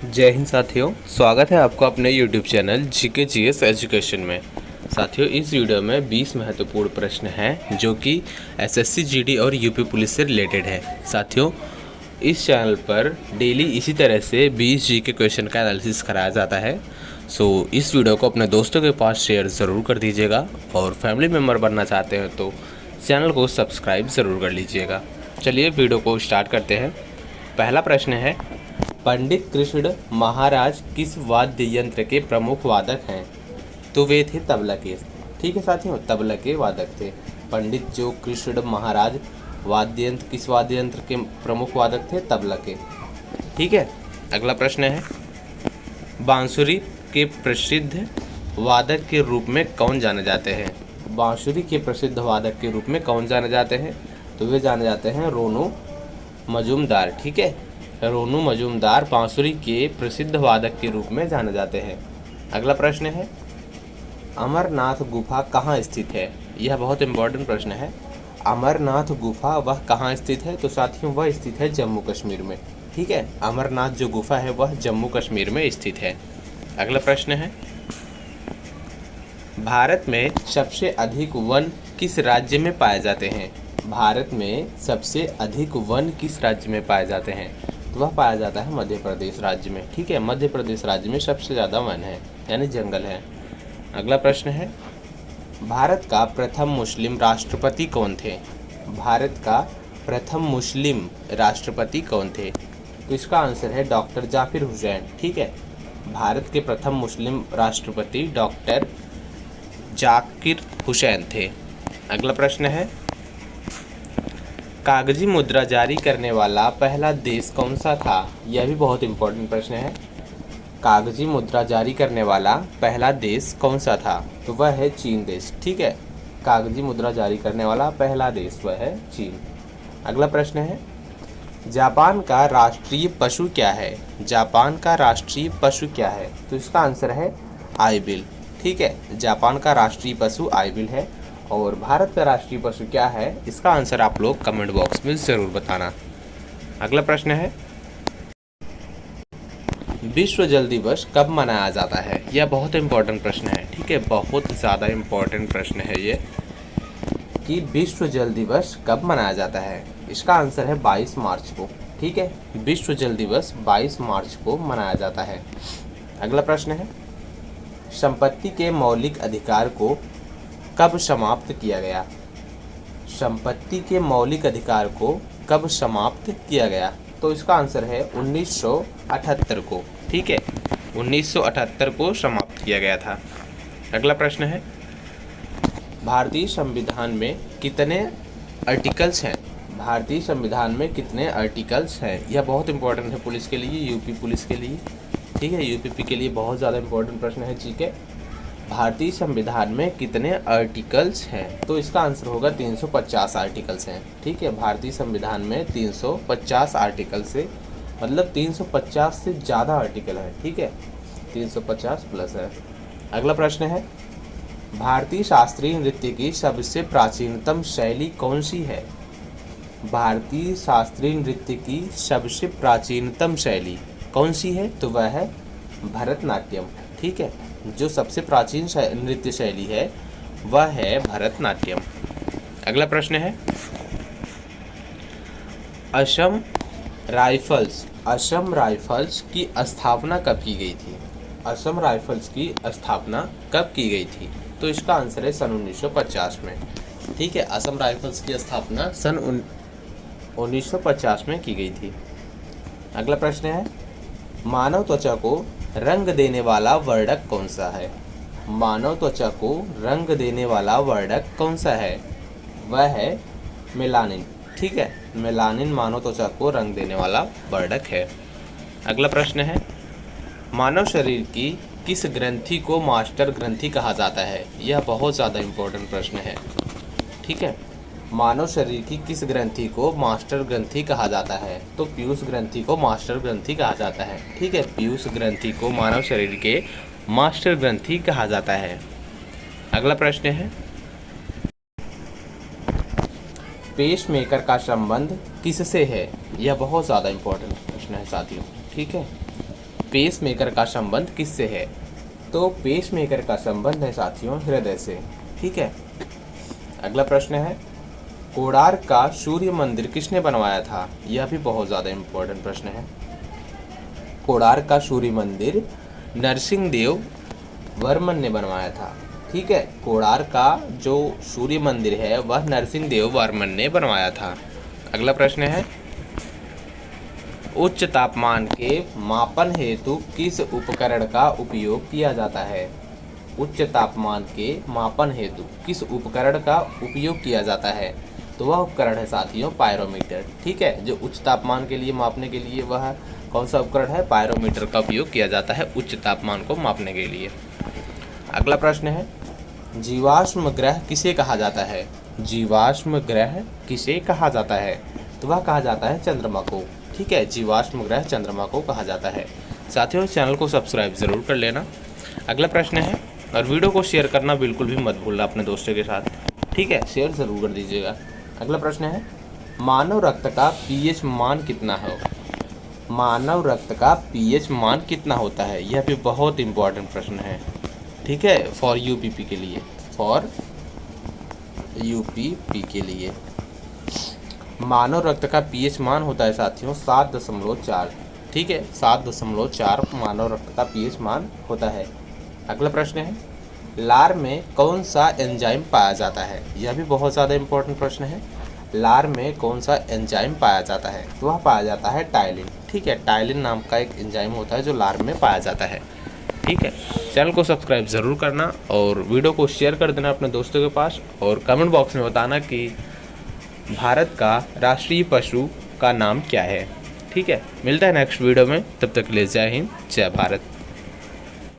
जय हिंद साथियों, स्वागत है आपका अपने YouTube channel GK GS education में। साथियों, इस वीडियो में 20 महत्वपूर्ण प्रश्न हैं जो कि एसएससी जीडी और यूपी पुलिस से रिलेटेड है। साथियों, इस चैनल पर डेली इसी तरह से 20 जीके क्वेश्चन का एनालिसिस कराया जाता है। इस वीडियो को अपने दोस्तों के पास शेयर ज़रूर कर दीजिएगा और फैमिली मेम्बर बनना चाहते हैं तो चैनल को सब्सक्राइब ज़रूर कर लीजिएगा। चलिए वीडियो को स्टार्ट करते हैं। पहला प्रश्न है, पंडित कृष्ण महाराज किस वाद्य यंत्र के प्रमुख वादक हैं? तो वे थे तबला के। ठीक है साथियों, तबला के वादक थे पंडित जो कृष्ण महाराज। वाद्य यंत्र, किस वाद्य यंत्र के प्रमुख वादक थे? तबला के। ठीक है, अगला प्रश्न है, बांसुरी के प्रसिद्ध वादक के रूप में कौन जाने जाते हैं? बांसुरी के प्रसिद्ध वादक के रूप में कौन जाने जाते हैं? तो वे जाने जाते हैं रोनू मजूमदार। ठीक है, रोनू मजूमदार बांसुरी के प्रसिद्ध वादक के रूप में जाने जाते हैं। अगला प्रश्न है, अमरनाथ गुफा कहाँ स्थित है? यह बहुत इंपॉर्टेंट प्रश्न है। अमरनाथ गुफा वह कहाँ स्थित है? तो साथियों, वह स्थित है जम्मू कश्मीर में। ठीक है, अमरनाथ जो गुफा है वह जम्मू कश्मीर में स्थित है। अगला प्रश्न है, भारत में सबसे अधिक वन किस राज्य में पाए जाते हैं? भारत में सबसे अधिक वन किस राज्य में पाए जाते हैं? तो वह पाया जाता है मध्य प्रदेश राज्य में। ठीक है, मध्य प्रदेश राज्य में सबसे ज़्यादा वन है, यानी जंगल है। अगला प्रश्न है, भारत का प्रथम मुस्लिम राष्ट्रपति कौन थे? भारत का प्रथम मुस्लिम राष्ट्रपति कौन थे? तो इसका आंसर है डॉक्टर जाकिर हुसैन। ठीक है, भारत के प्रथम मुस्लिम राष्ट्रपति डॉक्टर जाकिर हुसैन थे। अगला प्रश्न है, कागजी मुद्रा जारी करने वाला पहला देश कौन सा था? यह भी बहुत इंपॉर्टेंट प्रश्न है। कागजी मुद्रा जारी करने वाला पहला देश कौन सा था? तो वह है चीन देश। ठीक है, कागजी मुद्रा जारी करने वाला पहला देश वह है चीन। अगला प्रश्न है, जापान का राष्ट्रीय पशु क्या है? जापान का राष्ट्रीय पशु क्या है? तो इसका आंसर है आइबिल। ठीक है, जापान का राष्ट्रीय पशु आइबिल है। और भारत का राष्ट्रीय पशु क्या है? इसका आंसर आप लोग कमेंट बॉक्स में ज़रूर बताना। अगला प्रश्न है, विश्व जल दिवस कब मनाया जाता है? यह बहुत इंपॉर्टेंट प्रश्न है। ठीक है, बहुत ज़्यादा इंपॉर्टेंट प्रश्न है ये कि विश्व जल दिवस कब मनाया जाता है? इसका आंसर है 22 मार्च को। ठीक है, विश्व जल दिवस 22 मार्च को मनाया जाता है। अगला प्रश्न है, संपत्ति के मौलिक अधिकार को कब समाप्त किया गया? संपत्ति के मौलिक अधिकार को कब समाप्त किया गया? तो इसका आंसर है 1978 को। ठीक है, 1978 को समाप्त किया गया था। अगला प्रश्न है, भारतीय संविधान में कितने आर्टिकल्स हैं? भारतीय संविधान में कितने आर्टिकल्स हैं? यह बहुत इंपॉर्टेंट है पुलिस के लिए, यूपी पुलिस के लिए। ठीक है, यूपीपी के लिए बहुत ज़्यादा इंपॉर्टेंट प्रश्न है। ठीक है, भारतीय संविधान में कितने आर्टिकल्स हैं? तो इसका आंसर होगा 350 आर्टिकल्स हैं। ठीक है, भारतीय संविधान में 350 आर्टिकल से, मतलब 350 से ज़्यादा आर्टिकल है। ठीक है, 350 प्लस है। अगला प्रश्न है, भारतीय शास्त्रीय नृत्य की सबसे प्राचीनतम शैली कौन सी है? भारतीय शास्त्रीय नृत्य की सबसे प्राचीनतम शैली कौन सी है? तो वह है भरतनाट्यम। ठीक है, जो सबसे प्राचीन नृत्य शैली है वह है भरतनाट्यम। अगला प्रश्न है, असम राइफल्स की स्थापना कब की गई थी? असम राइफल्स की स्थापना कब की गई थी? तो इसका आंसर है सन 1950 में। ठीक है, असम राइफल्स की स्थापना सन 1950 में की गई थी। अगला प्रश्न है, मानव त्वचा को रंग देने वाला वर्णक कौन सा है? मानव त्वचा को रंग देने वाला वर्णक कौन सा है? वह है मेलानिन। ठीक है, मेलानिन मानव त्वचा को रंग देने वाला वर्णक है। अगला प्रश्न है, मानव शरीर की किस ग्रंथि को मास्टर ग्रंथि कहा जाता है? यह बहुत ज़्यादा इंपॉर्टेंट प्रश्न है। ठीक है, मानव शरीर की किस ग्रंथि को मास्टर ग्रंथि कहा जाता है? तो पीयूष ग्रंथि को मास्टर ग्रंथि कहा जाता है। ठीक है, पीयूष ग्रंथि को मानव शरीर के मास्टर ग्रंथि कहा जाता है। अगला प्रश्न है, पेसमेकर का संबंध किससे है? यह बहुत ज़्यादा इंपॉर्टेंट प्रश्न है साथियों। ठीक है, पेसमेकर का संबंध किससे है? तो पेसमेकर का संबंध है साथियों हृदय से। ठीक है। अगला प्रश्न है, कोणार्क का सूर्य मंदिर किसने बनवाया था? यह भी बहुत ज़्यादा इम्पोर्टेंट प्रश्न है। कोणार्क का सूर्य मंदिर नरसिंहदेव वर्मन ने बनवाया था। ठीक है। कोणार्क का जो सूर्य मंदिर है वह नरसिंहदेव वर्मन ने बनवाया था। अगला प्रश्न है, उच्च तापमान के मापन हेतु किस उपकरण का उपयोग किया जाता है? उच्च तापमान के मापन हेतु किस उपकरण का उपयोग किया जाता है? तो वह उपकरण है साथियों पायरोमीटर। ठीक है। जो उच्च तापमान के लिए मापने के लिए वह कौन सा उपकरण है? पायरोमीटर का उपयोग किया जाता है उच्च तापमान को मापने के लिए। अगला प्रश्न है, जीवाश्म ग्रह किसे कहा जाता है? जीवाश्म ग्रह किसे कहा जाता है? तो वह कहा जाता है चंद्रमा को। ठीक है। जीवाश्म ग्रह चंद्रमा को कहा जाता है। साथियों चैनल को सब्सक्राइब ज़रूर कर लेना। अगला प्रश्न है, और वीडियो को शेयर करना बिल्कुल भी मत भूलना अपने दोस्तों के साथ। ठीक है। शेयर ज़रूर कर दीजिएगा। अगला प्रश्न है, मानव रक्त का पीएच मान कितना है? मानव रक्त का पीएच मान कितना होता है? यह भी बहुत इंपॉर्टेंट प्रश्न है। ठीक है। फॉर यूपीपी के लिए, फॉर यूपीपी के लिए मानव रक्त का पीएच मान होता है साथियों 7.4। ठीक है। 7.4 मानव रक्त का पीएच मान होता है। अगला प्रश्न है, लार में कौन सा एंजाइम पाया जाता है? यह भी बहुत ज़्यादा इंपॉर्टेंट प्रश्न है। लार में कौन सा एंजाइम पाया जाता है? तो वह पाया जाता है टाइलिन। ठीक है। टाइलिन नाम का एक एंजाइम होता है जो लार में पाया जाता है। ठीक है। चैनल को सब्सक्राइब ज़रूर करना और वीडियो को शेयर कर देना अपने दोस्तों के पास, और कमेंट बॉक्स में बताना कि भारत का राष्ट्रीय पशु का नाम क्या है। ठीक है। मिलता है नेक्स्ट वीडियो में, तब तक के लिए जय हिंद, जय भारत।